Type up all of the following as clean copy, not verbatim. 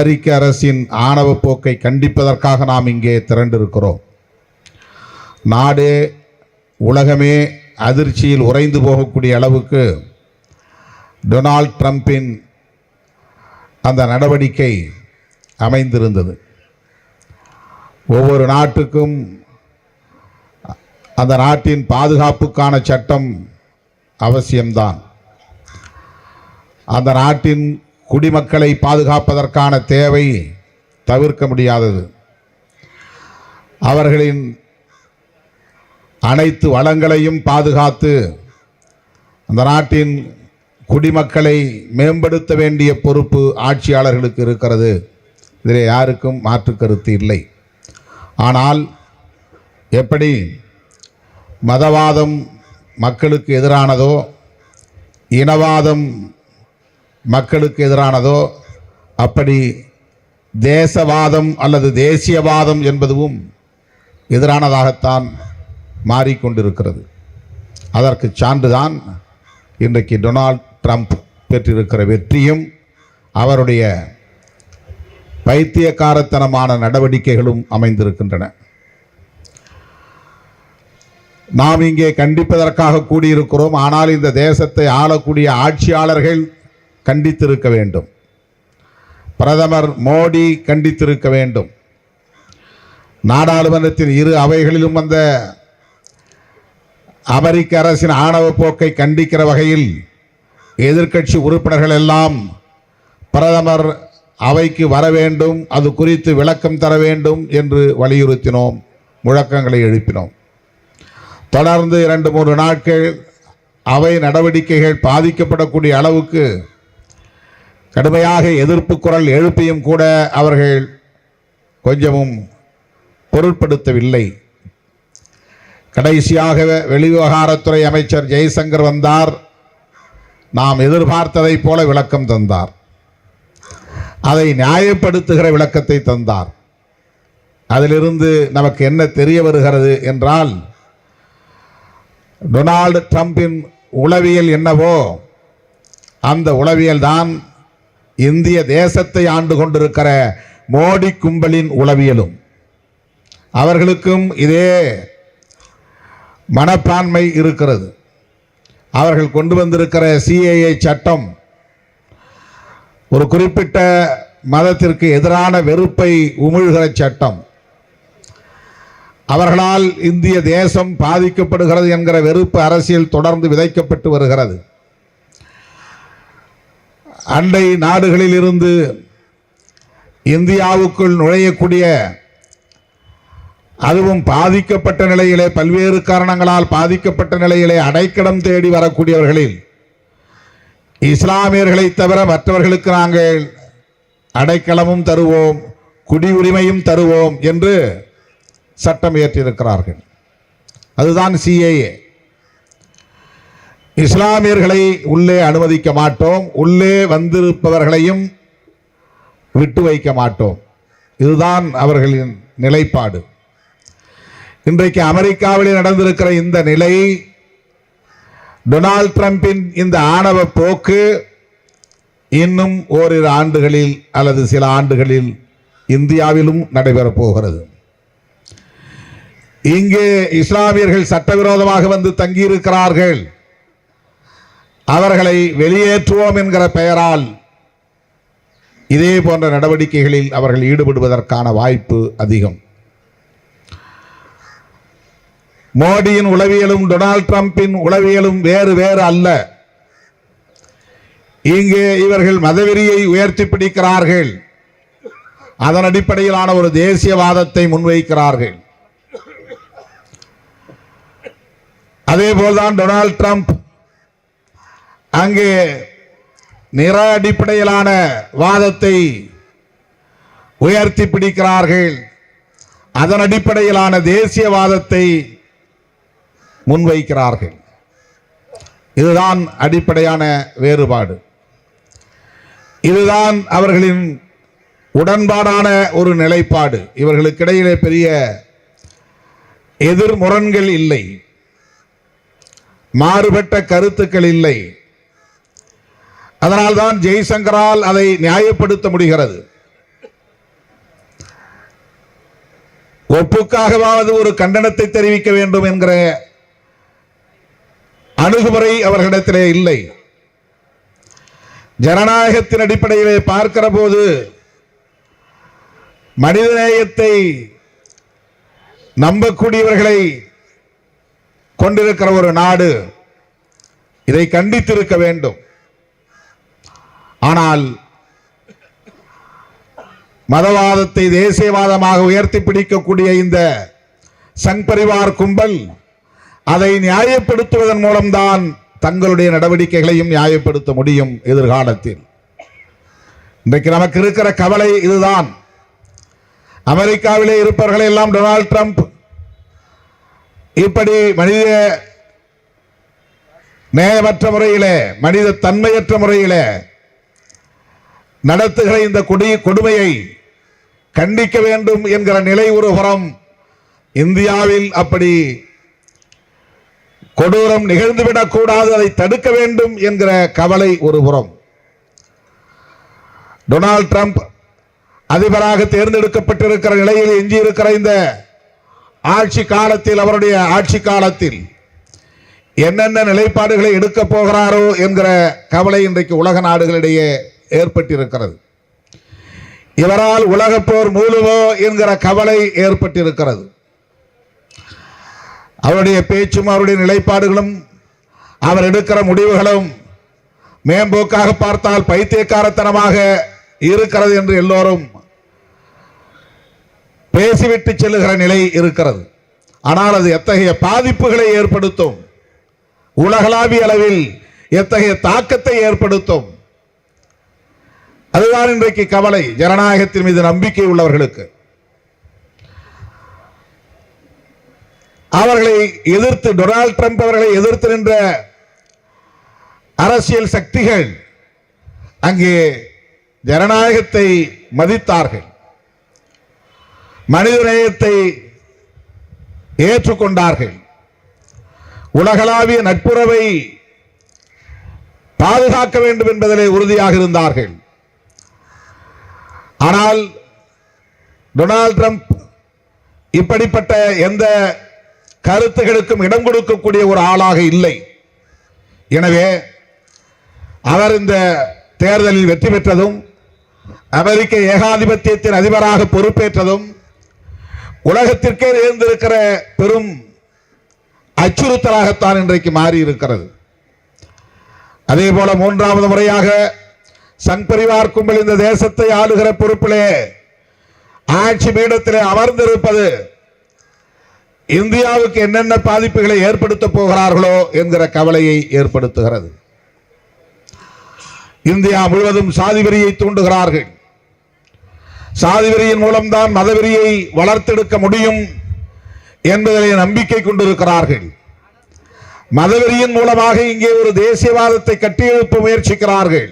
அமெரிக்க அரசின் ஆணவ போக்கை கண்டிப்பதற்காக நாம் இங்கே திரண்டிருக்கிறோம். நாடே உலகமே அதிர்ச்சியில் உறைந்து போகக்கூடிய அளவுக்கு டொனால்ட் ட்ரம்பின் அந்த நடவடிக்கை அமைந்திருந்தது. ஒவ்வொரு நாட்டுக்கும் அந்த நாட்டின் பாதுகாப்புக்கான சட்டம் அவசியம்தான். அந்த நாட்டின் குடிமக்களை பாதுகாப்பதற்கான தேவை தவிர்க்க முடியாதது. அவர்களின் அனைத்து வளங்களையும் பாதுகாத்து அந்த நாட்டின் குடிமக்களை மேம்படுத்த வேண்டிய பொறுப்பு ஆட்சியாளர்களுக்கு இருக்கிறது. இதில் யாருக்கும் மாற்று கருத்து இல்லை. ஆனால் எப்படி மதவாதம் மக்களுக்கு எதிரானதோ, இனவாதம் மக்களுக்கு எதிரானதோ, அப்படி தேசவாதம் அல்லது தேசியவாதம் என்பதும் எதிரானதாகத்தான் மாறிக்கொண்டிருக்கிறது. அதற்கு சான்றுதான் இன்றைக்கு டொனால்ட் ட்ரம்ப் பெற்றிருக்கிற வெற்றியும் அவருடைய பைத்தியக்காரத்தனமான நடவடிக்கைகளும் அமைந்திருக்கின்றன. நாம் இங்கே கண்டிப்பதற்காக கூடியிருக்கிறோம். ஆனால் இந்த தேசத்தை ஆளக்கூடிய ஆட்சியாளர்கள் கண்டித்திருக்க வேண்டும். பிரதமர் மோடி கண்டித்திருக்க வேண்டும். நாடாளுமன்றத்தின் இரு அவைகளிலும் அந்த அமெரிக்க அரசின் ஆணவ போக்கை கண்டிக்கிற வகையில் எதிர்க்கட்சி உறுப்பினர்கள் எல்லாம் பிரதமர் அவைக்கு வர வேண்டும், அது குறித்து விளக்கம் தர வேண்டும் என்று வலியுறுத்தினோம், முழக்கங்களை எழுப்பினோம். தொடர்ந்து 2-3 நாட்கள் அவை நடவடிக்கைகள் பாதிக்கப்படக்கூடிய அளவுக்கு கடுமையாக எதிர்ப்பு குரல் எழுப்பியும் கூட அவர்கள் கொஞ்சமும் பொருட்படுத்தவில்லை. கடைசியாக வெளிவிவகாரத்துறை அமைச்சர் ஜெய்சங்கர் வந்தார். நாம் எதிர்பார்த்ததை போல விளக்கம் தந்தார். அதை நியாயப்படுத்துகிற விளக்கத்தை தந்தார். அதிலிருந்து நமக்கு என்ன தெரிய வருகிறது என்றால், டொனால்டு ட்ரம்பின் உளவியல் என்னவோ அந்த உளவியல் தான் இந்திய தேசத்தை ஆண்டு கொண்டிருக்கிற மோடி கும்பலின் உளவியலும். அவர்களுக்கும் இதே மனப்பான்மை இருக்கிறது. அவர்கள் கொண்டு வந்திருக்கிற சிஏஏ சட்டம் ஒரு குறிப்பிட்ட மதத்திற்கு எதிரான வெறுப்பை உமிழ்கிற சட்டம். அவர்களால் இந்திய தேசம் பாதிக்கப்படுகிறது என்கிற வெறுப்பு அரசியல் தொடர்ந்து விதைக்கப்பட்டு வருகிறது. அண்டை நாடுகளில் இருந்து இந்தியாவுக்குள் நுழையக்கூடிய, அதுவும் பாதிக்கப்பட்ட நிலையிலே, பல்வேறு காரணங்களால் பாதிக்கப்பட்ட நிலையிலே அடைக்கலம் தேடி வரக்கூடியவர்களில் இஸ்லாமியர்களை தவிர மற்றவர்களுக்கு நாங்கள் அடைக்கலமும் தருவோம், குடியுரிமையும் தருவோம் என்று சட்டம் இயற்றியிருக்கிறார்கள். அதுதான் சிஏஏ. இஸ்லாமியர்களை உள்ளே அனுமதிக்க மாட்டோம், உள்ளே வந்திருப்பவர்களையும் விட்டு வைக்க மாட்டோம். இதுதான் அவர்களின் நிலைப்பாடு. இன்றைக்கு அமெரிக்காவில் நடந்திருக்கிற இந்த நிலை, டொனால்ட் ட்ரம்பின் இந்த ஆணவ போக்கு இன்னும் ஓரிரு ஆண்டுகளில் அல்லது சில ஆண்டுகளில் இந்தியாவிலும் நடைபெறப் போகிறது. இங்கே இஸ்லாமியர்கள் சட்டவிரோதமாக வந்து தங்கியிருக்கிறார்கள். அவர்களை வெளியேற்றுவோம் என்கிற பெயரால் இதே போன்ற நடவடிக்கைகளில் அவர்கள் ஈடுபடுவதற்கான வாய்ப்பு அதிகம். மோடியின் உளவியலும் டொனால்ட் ட்ரம்பின் உளவியலும் வேறு வேறு அல்ல. இங்கே இவர்கள் மதவெறியை உயர்த்தி பிடிக்கிறார்கள். அதன் அடிப்படையிலான ஒரு தேசியவாதத்தை முன்வைக்கிறார்கள். அதே போல்தான் டொனால்ட் ட்ரம்ப் அங்கே நிற அடிப்படையிலான வாதத்தை உயர்த்தி பிடிக்கிறார்கள். அதன் அடிப்படையிலான தேசியவாதத்தை முன்வைக்கிறார்கள். இதுதான் அடிப்படையான வேறுபாடு. இதுதான் அவர்களின் உடன்பாடான ஒரு நிலைப்பாடு. இவர்களுக்கிடையிலே பெரிய எதிர்முரண்கள் இல்லை, மாறுபட்ட கருத்துக்கள் இல்லை. அதனால்தான் ஜெய்சங்கரால் அதை நியாயப்படுத்த முடிகிறது. ஒப்புக்காகவாவது ஒரு கண்டனத்தை தெரிவிக்க வேண்டும் என்கிற அணுகுமுறை அவர்களிடத்திலே இல்லை. ஜனநாயகத்தின் அடிப்படையிலே பார்க்கிற போது மனிதநேயத்தை நம்பக்கூடியவர்களை கொண்டிருக்கிற ஒரு நாடு இதை கண்டித்திருக்க வேண்டும். ஆனால் மதவாதத்தை தேசியவாதமாக உயர்த்தி பிடிக்கக்கூடிய இந்த சங் பரிவார் கும்பல் அதை நியாயப்படுத்துவதன் மூலம்தான் தங்களுடைய நடவடிக்கைகளையும் நியாயப்படுத்த முடியும் எதிர்காலத்தில். இன்றைக்கு நமக்கு இருக்கிற கவலை இதுதான். அமெரிக்காவிலே இருப்பவர்கள் எல்லாம் டொனால்ட் ட்ரம்ப் இப்படி மனித நேயமற்ற முறையிலே, மனித தன்மையற்ற முறையிலே நடத்துகிற இந்த கொடுமையை கண்டிக்க வேண்டும் என்கிற நிலை ஒரு புறம், இந்தியாவில் அப்படி கொடூரம் நிகழ்ந்துவிடக் கூடாது, அதை தடுக்க வேண்டும் என்கிற கவலை ஒரு புறம். டொனால்ட் ட்ரம்ப் அதிபராக தேர்ந்தெடுக்கப்பட்டிருக்கிற நிலையில் எஞ்சியிருக்கிற இந்த ஆட்சி காலத்தில், அவருடைய ஆட்சி காலத்தில் என்னென்ன நிலைப்பாடுகளை எடுக்க போகிறாரோ என்கிற கவலை இன்றைக்கு உலக நாடுகளிடையே ஏற்பட்டிருக்கிறது. இவரால் உலகப் போர் மூழுவோ என்கிற கவலை ஏற்பட்டிருக்கிறது. அவருடைய பேச்சும் அவருடைய நிலைப்பாடுகளும் அவர் எடுக்கிற முடிவுகளும் மேம்போக்காக பார்த்தால் பைத்தியக்காரத்தனமாக இருக்கிறது என்று எல்லோரும் பேசிவிட்டு செல்லுகிற நிலை இருக்கிறது. ஆனால் அது எத்தகைய பாதிப்புகளை ஏற்படுத்தும், உலகளாவிய அளவில் எத்தகைய தாக்கத்தை ஏற்படுத்தும், அதுதான் இன்றைக்கு கவலை ஜனநாயகத்தின் மீது நம்பிக்கை உள்ளவர்களுக்கு. அவர்களை எதிர்த்து, டொனால்ட் ட்ரம்ப் அவர்களை எதிர்த்து நின்ற அரசியல் சக்திகள் அங்கே ஜனநாயகத்தை மதித்தார்கள், மனிதநேயத்தை ஏற்றுக்கொண்டார்கள், உலகளாவிய நட்புறவை பாதுகாக்க வேண்டும் என்பதிலே உறுதியாக இருந்தார்கள். ஆனால் டொனால்ட் ட்ரம்ப் இப்படிப்பட்ட எந்த கருத்துகளுக்கும் இடம் கொடுக்கக்கூடிய ஒரு ஆளாக இல்லை. எனவே அவர் இந்த தேர்தலில் வெற்றி பெற்றதும், அமெரிக்க ஏகாதிபத்தியத்தின் அதிபராக பொறுப்பேற்றதும் உலகத்திற்கே நேர்ந்திருக்கிற பெரும் அச்சுறுத்தலாகத்தான் இன்றைக்கு மாறி இருக்கிறது. அதே போல மூன்றாவது முறையாக சங் பரிவார் கும்பல் இந்த தேசத்தை ஆளுகிற பொறுப்பிலே ஆட்சி பீடத்திலே அமர்ந்திருப்பது இந்தியாவுக்கு என்னென்ன பாதிப்புகளை ஏற்படுத்த போகிறார்களோ என்கிற கவலையை ஏற்படுத்துகிறது. இந்தியா முழுவதும் சாதி வெறியை தூண்டுகிறார்கள். சாதி வெறியின் மூலம்தான் மதவெறியை வளர்த்தெடுக்க முடியும் என்பதிலே நம்பிக்கை கொண்டிருக்கிறார்கள். மதவெறியின் மூலமாக இங்கே ஒரு தேசியவாதத்தை கட்டியெழுப்ப முயற்சிக்கிறார்கள்.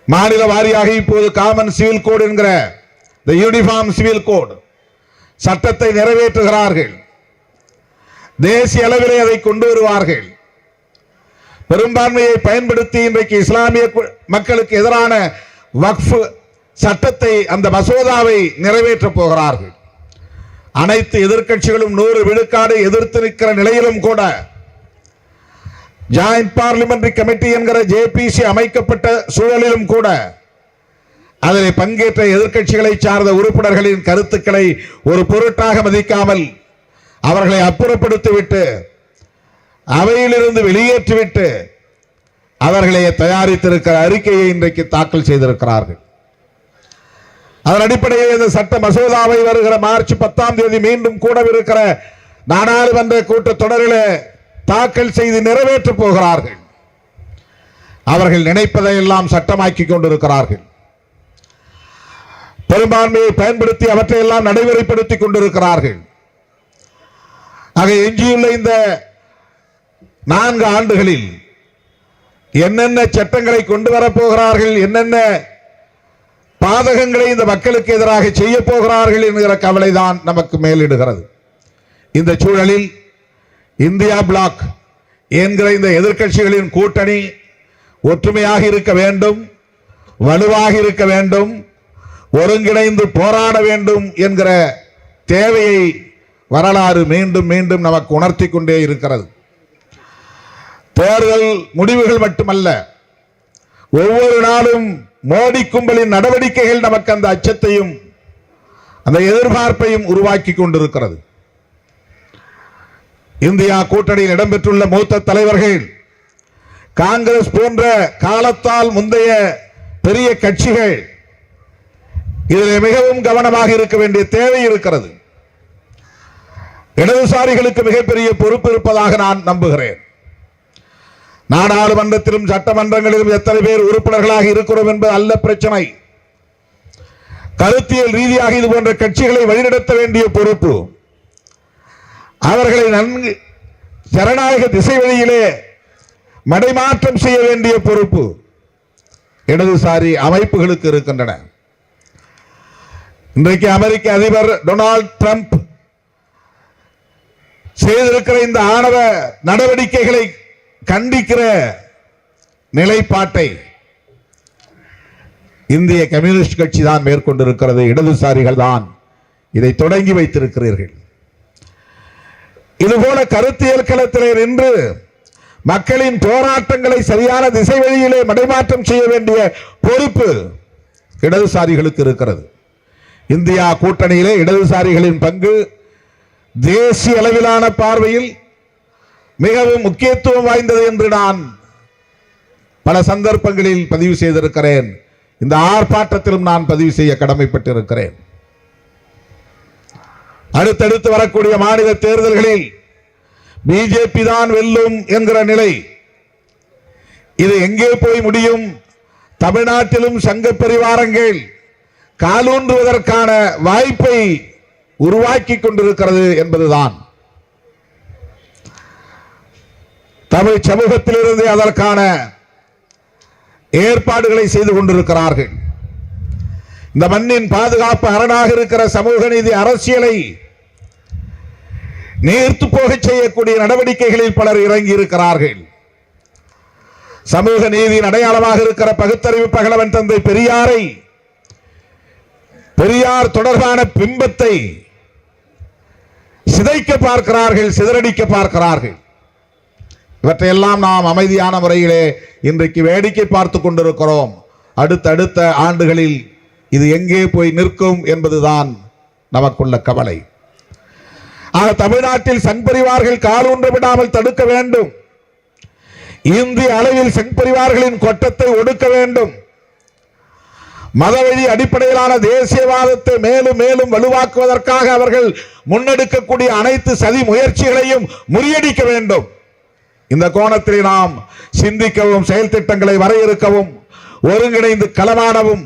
மாநில வாரியாக இப்போது காமன் சிவில் கோட் என்கிற யூனிஃபார்ம் சிவில் கோட் சட்டத்தை நிறைவேற்றுகிறார்கள். தேசிய அளவிலே அதை கொண்டு வருவார்கள். பெரும்பான்மையை பயன்படுத்தி இன்றைக்கு இஸ்லாமிய மக்களுக்கு எதிரான வக்ஃப் சட்டத்தை, அந்த மசோதாவை நிறைவேற்றப் போகிறார்கள். அனைத்து எதிர்க்கட்சிகளும் 100 விழுக்காடு எதிர்த்து நிற்கிற நிலையிலும் கூட ஜாயிண்ட் பார்லிமெண்டரி கமிட்டி என்கிற ஜேபிசி அமைக்கப்பட்ட சூழலிலும் கூட அதில் பங்கேற்ற எதிர்க்கட்சிகளை சார்ந்த உறுப்பினர்களின் கருத்துக்களை ஒரு பொருட்டாக மதிக்காமல் அவர்களை அப்புறப்படுத்திவிட்டு, அவையிலிருந்து வெளியேற்றிவிட்டு அவர்களை தயாரித்திருக்கிற அறிக்கையை இன்றைக்கு தாக்கல் செய்திருக்கிறார்கள். அதன் அடிப்படையில் இந்த சட்ட மசோதாவை வருகிற மார்ச் 10ஆம் தேதி மீண்டும் கூடவிருக்கிற நாடாளுமன்ற கூட்டத்தொடரில் தாக்கல் செய்து நிறைவேற்றப் போகிறார்கள். அவர்கள் நினைப்பதையெல்லாம் சட்டமாக்கி கொண்டிருக்கிறார்கள். பெரும்பான்மையை பயன்படுத்தி அவற்றையெல்லாம் நடைமுறைப்படுத்திக் கொண்டிருக்கிறார்கள். ஆக எஞ்சியுள்ள இந்த 4 ஆண்டுகளில் என்னென்ன சட்டங்களை கொண்டு வரப்போகிறார்கள், என்னென்ன பாதகங்களை இந்த மக்களுக்கு எதிராக செய்ய போகிறார்கள் என்கிற கவலைதான் நமக்கு மேலிடுகிறது. இந்த சூழலில் இந்தியா பிளாக் என்கிற இந்த எதிர்க்கட்சிகளின் கூட்டணி ஒற்றுமையாக இருக்க வேண்டும், வலுவாக இருக்க வேண்டும், ஒருங்கிணைந்து போராட வேண்டும் என்கிற தேவையை வரலாறு மீண்டும் மீண்டும் நமக்கு உணர்த்தி கொண்டே இருக்கிறது. தேர்தல் முடிவுகள் மட்டுமல்ல, ஒவ்வொரு நாளும் மோடி கும்பலின் நடவடிக்கைகள் நமக்கு அந்த அச்சத்தையும் அந்த எதிர்பார்ப்பையும் உருவாக்கி கொண்டிருக்கிறது. இந்தியா கூட்டணியில் இடம்பெற்றுள்ள மூத்த தலைவர்கள் காங்கிரஸ் போன்ற காலத்தால் முந்தைய பெரிய கட்சிகள் இதில் மிகவும் கவனமாக இருக்க வேண்டிய தேவை இருக்கிறது. இடதுசாரிகளுக்கு மிகப்பெரிய பொறுப்பு இருப்பதாக நான் நம்புகிறேன். நாடாளுமன்றத்திலும் சட்டமன்றங்களிலும் எத்தனை பேர் உறுப்பினர்களாக இருக்கிறோம் என்பது அல்ல பிரச்சனை. கருத்தியல் ரீதியாக இது போன்ற கட்சிகளை வழிநடத்த வேண்டிய பொறுப்பு, அவர்களை நன்கு ஜனநாயக திசை வழியிலே மடைமாற்றம் செய்ய வேண்டிய பொறுப்பு இடதுசாரி அமைப்புகளுக்கு இருக்கின்றன. இன்றைக்கு அமெரிக்க அதிபர் டொனால்ட் ட்ரம்ப் செய்திருக்கிற இந்த ஆணவ நடவடிக்கைகளை கண்டிக்கிற நிலைப்பாட்டை இந்திய கம்யூனிஸ்ட் கட்சி தான் மேற்கொண்டிருக்கிறது. இடதுசாரிகள் தான் இதை தொடங்கி வைத்திருக்கிறீர்கள். இதுபோல கருத்தியல் களத்திலே நின்று மக்களின் போராட்டங்களை சரியான திசை வழியிலே மடைமாற்றம் செய்ய வேண்டிய பொறுப்பு இடதுசாரிகளுக்கு இருக்கிறது. இந்தியா கூட்டணியிலே இடதுசாரிகளின் பங்கு தேசிய அளவிலான பார்வையில் மிகவும் முக்கியத்துவம் வாய்ந்தது என்று நான் பல சந்தர்ப்பங்களில் பதிவு செய்திருக்கிறேன். இந்த ஆர்ப்பாட்டத்திலும் நான் பதிவு செய்ய கடமைப்பட்டிருக்கிறேன். அடுத்தடுத்து வரக்கூடிய மாநில தேர்தல்களில் பிஜேபி தான் வெல்லும் என்கிற நிலை, இது எங்கே போய் முடியும்? தமிழ்நாட்டிலும் சங்க பரிவாரங்கள் காலூன்றுவதற்கான வாய்ப்பை உருவாக்கி கொண்டிருக்கிறது என்பதுதான். தமிழ் சமூகத்திலிருந்து அதற்கான ஏற்பாடுகளை செய்து கொண்டிருக்கிறார்கள். இந்த மண்ணின் பாதுகாப்பு அரணாக இருக்கிற சமூக நீதி அரசியலை நீர்த்து போக செய்யக்கூடிய நடவடிக்கைகளில் பலர் இறங்கி இருக்கிறார்கள். சமூக நீதியின் அடையாளமாக இருக்கிற பகுத்தறிவு பகலவன் தந்தை பெரியார் தொடர்பான பிம்பத்தை சிதைக்க பார்க்கிறார்கள், சிதறடிக்க பார்க்கிறார்கள். இவற்றையெல்லாம் நாம் அமைதியான முறையிலே இன்றைக்கு வேடிக்கை பார்த்து கொண்டிருக்கிறோம். அடுத்தடுத்த ஆண்டுகளில் இது எங்கே போய் நிற்கும் என்பதுதான் நமக்குள்ள கவலை. ஆக தமிழ்நாட்டில் சங் பரிவார்கள் காலூன்ற விடாமல் தடுக்க வேண்டும். இந்திய அளவில் சங் பரிவார்களின் கொட்டத்தை ஒடுக்க வேண்டும். மதவழி அடிப்படையிலான தேசியவாதத்தை மேலும் மேலும் வலுவாக்குவதற்காக அவர்கள் முன்னெடுக்கக்கூடிய அனைத்து சதி முயற்சிகளையும் முறியடிக்க வேண்டும். இந்த கோணத்தில் நாம் சிந்திக்கவும், செயல் திட்டங்களை வரையறுக்கவும், ஒருங்கிணைந்து களமாடவும்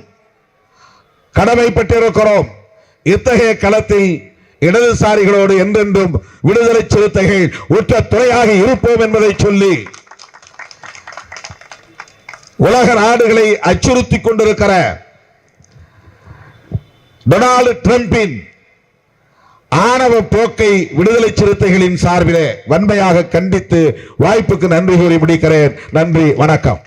கடமைப்பட்டிருக்கிறோம். இத்தகைய களத்தில் இடதுசாரிகளோடு என்றென்றும் விடுதலை சிறுத்தைகள் உற்ற துணையாக இருப்போம் என்பதை சொல்லி, உலக நாடுகளை அச்சுறுத்திக் கொண்டிருக்கிற டொனால்டு டிரம்பின் ஆணவ போக்கை விடுதலை சிறுத்தைகளின் சார்பிலே வன்மையாக கண்டித்து வாய்ப்புக்கு நன்றி கூறி முடிக்கிறேன். நன்றி, வணக்கம்.